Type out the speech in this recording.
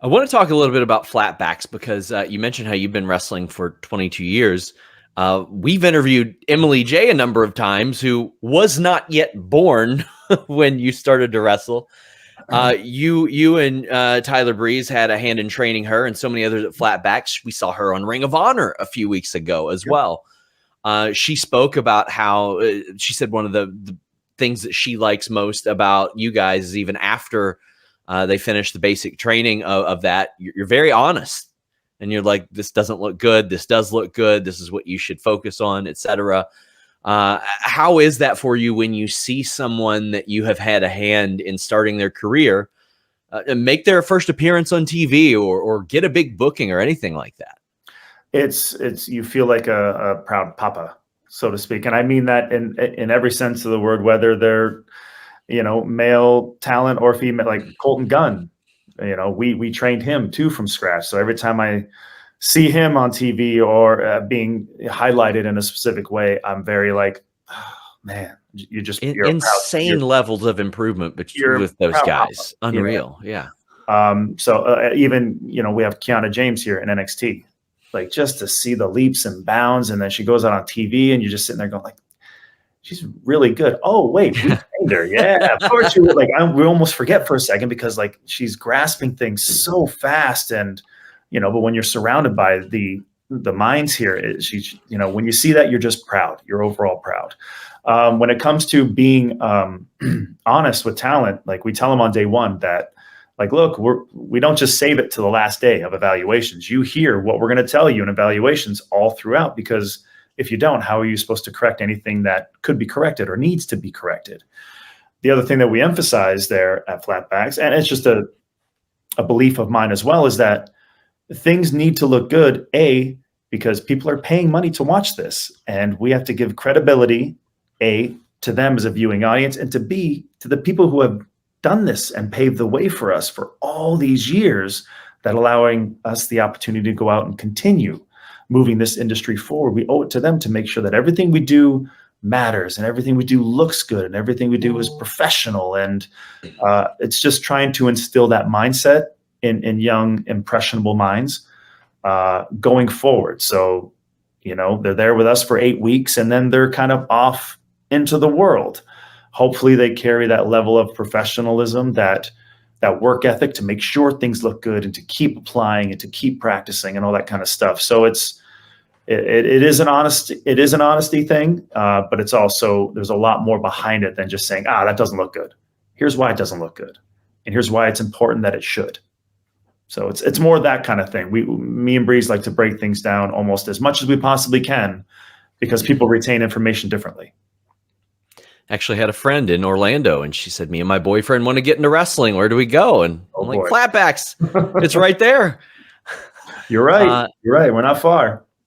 I want to talk a little bit about flatbacks because you mentioned how you've been wrestling for 22 years. We've interviewed Emily J a number of times, who was not yet born when you started to wrestle. You and Tyler Breeze had a hand in training her, and so many others at flatbacks. We saw her on Ring of Honor a few weeks ago as well. She spoke about how she said one of the things that she likes most about you guys is even after they finish the basic training of that, you're very honest, and you're like, this doesn't look good. This does look good. This is what you should focus on, etc. How is that for you when you see someone that you have had a hand in starting their career and make their first appearance on TV or get a big booking or anything like that? It's you feel like a proud papa, so to speak. And I mean that in every sense of the word, whether they're, male talent or female, like Colton Gunn, we trained him too from scratch. So every time I see him on TV or being highlighted in a specific way, I'm very like, oh, man, you're insane levels of improvement with those guys. Papa, unreal. Yeah. So even, we have Kiana James here in NXT, like just to see the leaps and bounds. And then she goes out on TV and you're just sitting there going like, she's really good. Oh, wait, we trained her. Yeah, of course. We almost forget for a second because like she's grasping things so fast, and but when you're surrounded by the minds here, she's when you see that, you're just proud. You're overall proud. When it comes to being honest with talent, like we tell them on day one that, like, look, we don't just save it to the last day of evaluations. You hear what we're going to tell you in evaluations all throughout, because if you don't, how are you supposed to correct anything that could be corrected or needs to be corrected? The other thing that we emphasize there at Flatbacks, and it's just a belief of mine as well, is that things need to look good, A, because people are paying money to watch this, and we have to give credibility, A, to them as a viewing audience, and to B, to the people who have done this and paved the way for us for all these years, that allowing us the opportunity to go out and continue moving this industry forward. We owe it to them to make sure that everything we do matters and everything we do looks good and everything we do is professional. And it's just trying to instill that mindset in young, impressionable minds going forward. So, they're there with us for 8 weeks and then they're kind of off into the world. Hopefully they carry that level of professionalism, that work ethic to make sure things look good and to keep applying and to keep practicing and all that kind of stuff. So it is an honesty thing, but it's also, there's a lot more behind it than just saying, that doesn't look good. Here's why it doesn't look good. And here's why it's important that it should. So it's more that kind of thing. Me and Breeze like to break things down almost as much as we possibly can, because people retain information differently. Actually had a friend in Orlando, and she said, me and my boyfriend want to get into wrestling. Where do we go? And I'm like, Flatbacks. It's right there. You're right. You're right. We're not far.